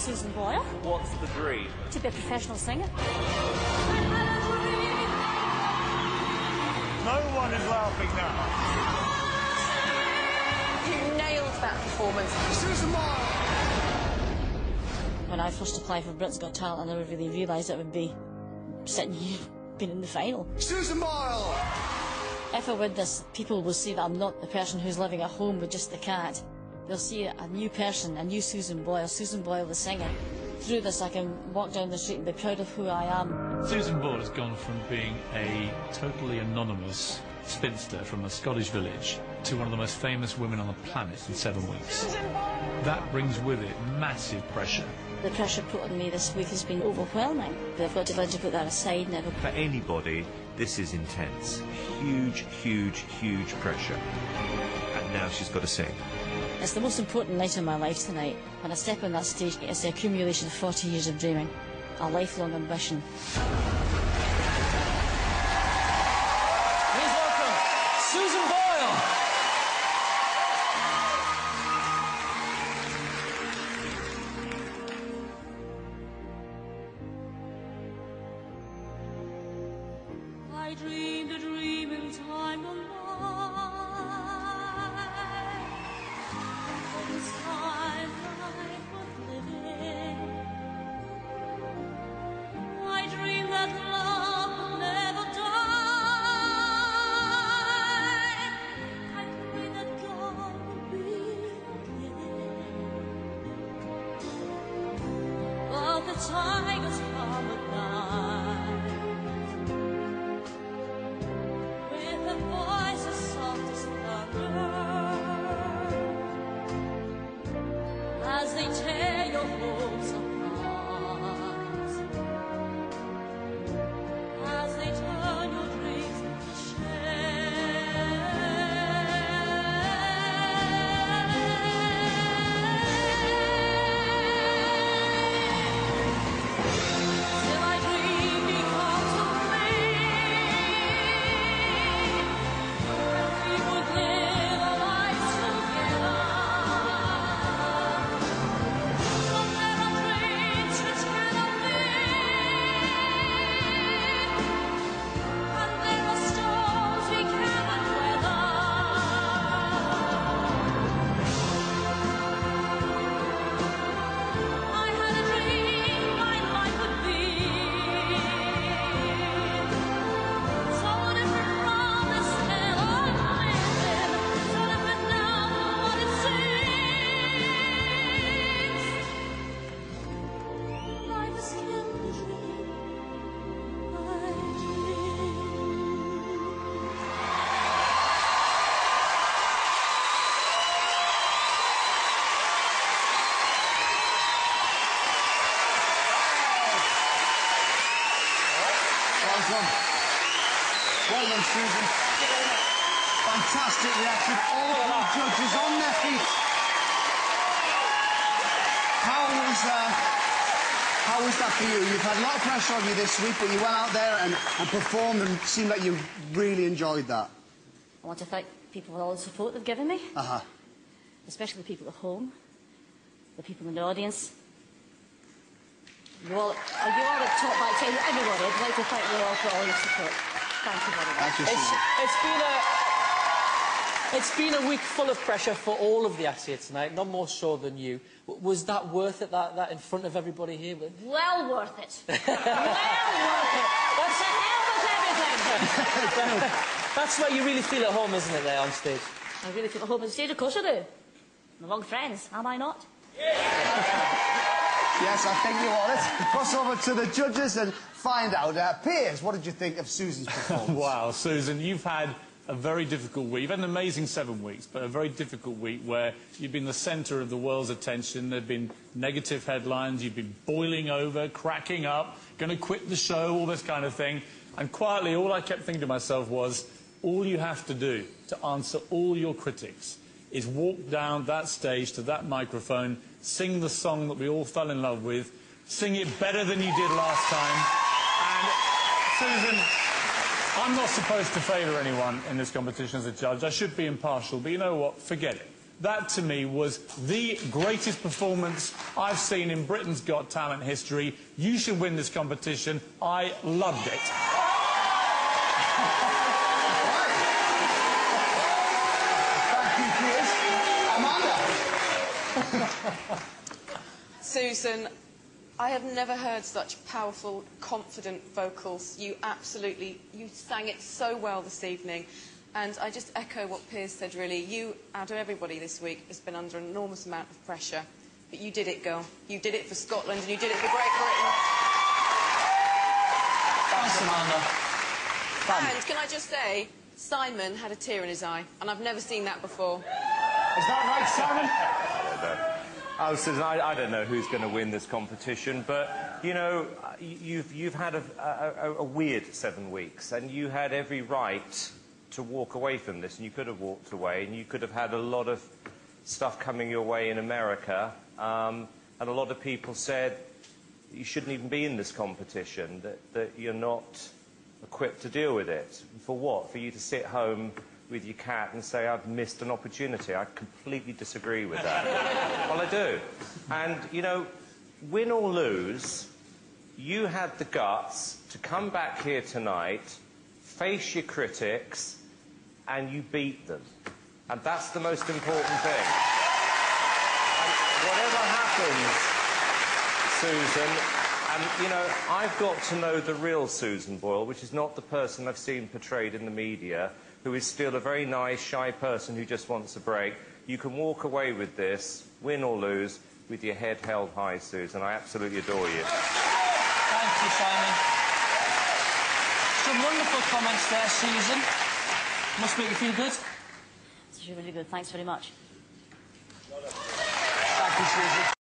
Susan Boyle. What's the dream? To be a professional singer. No one is laughing now. You nailed that performance. Susan Boyle! When I first applied for Britain's Got Talent, I never really realised it would be sitting here, being in the final. Susan Boyle! If I win this, people will see that I'm not the person who's living at home with just the cat. They'll see a new person, a new Susan Boyle the singer. Through this, I can walk down the street and be proud of who I am. Susan Boyle has gone from being a totally anonymous spinster from a Scottish village to one of the most famous women on the planet in 7 weeks. That brings with it massive pressure. The pressure put on me this week has been overwhelming, but I've got to learn to put that aside now. For anybody, this is intense. Huge, huge, huge pressure. And now she's got to sing. It's the most important night of my life tonight. When I step on that stage, it's the accumulation of 40 years of dreaming, a lifelong ambition. Please welcome Susan Boyle. I dreamed a dream in time gone by. This time life worth living. I dreamed that love would never die. I dreamed that God would be okay. But the tigers come at night. With a voice as soft as thunder, as they tear your hopes apart, as they turn your dreams to Till I dream you come to me. We would live a life together. But there are dreams which cannot be, and there are storms we cannot weather. I had a dream my life would be so different from this hell I'm living, so different now from what it seems. Life is still the dream I Well done. Well done, Susan. Fantastic reaction. All of our judges on their feet. How was that for you? You've had a lot of pressure on you this week, but you went out there and performed and seemed like you really enjoyed that. I want to thank people for all the support they've given me, Uh-huh. especially the people at home, the people in the audience. You all at Top Back Team, everybody. I'd like to thank you all for all your support. Thank you very much. Thank you, Susan. It's been a week full of pressure for all of the acts here tonight, not more so than you. Was that worth it, that in front of everybody here? Well worth it. Well worth it. What's the hell with everything? That's where you really feel at home, isn't it, there on stage? I really feel at home on stage, of course I do. I'm among friends, am I not? Yes, I think you are. Let's cross over to the judges and find out. Piers, what did you think of Susan's performance? Wow, Susan, you've had a very difficult week. You've had an amazing 7 weeks, but a very difficult week where you've been the centre of the world's attention. There have been negative headlines. You've been boiling over, cracking up, going to quit the show, all this kind of thing. And quietly, all I kept thinking to myself was, all you have to do to answer all your critics is walk down that stage to that microphone, sing the song that we all fell in love with, sing it better than you did last time. And, Susan, I'm not supposed to favour anyone in this competition as a judge. I should be impartial, but you know what? Forget it. That, to me, was the greatest performance I've seen in Britain's Got Talent history. You should win this competition. I loved it. Susan, I have never heard such powerful, confident vocals. You sang it so well this evening. And I just echo what Piers said, really. You, out of everybody this week, has been under an enormous amount of pressure. But you did it, girl. You did it for Scotland and you did it for Great Britain. Thanks, Amanda. And can I just say, Simon had a tear in his eye, and I've never seen that before. Is that right, Simon? Oh, Susan, I don't know who's going to win this competition, but, you know, you've had a weird 7 weeks, and you had every right to walk away from this, and you could have walked away, and you could have had a lot of stuff coming your way in America, and a lot of people said you shouldn't even be in this competition, that you're not equipped to deal with it. For what? For you to sit home with your cat and say, I've missed an opportunity. I completely disagree with that. Well, I do. And, you know, win or lose, you had the guts to come back here tonight, face your critics, and you beat them. And that's the most important thing. And whatever happens, Susan, and, you know, I've got to know the real Susan Boyle, which is not the person I've seen portrayed in the media, who is still a very nice, shy person who just wants a break. You can walk away with this, win or lose, with your head held high, Susan. I absolutely adore you. Thank you, Simon. Some wonderful comments there, Susan. Must make you feel good. It's really good. Thanks very much. Thank you, Susan.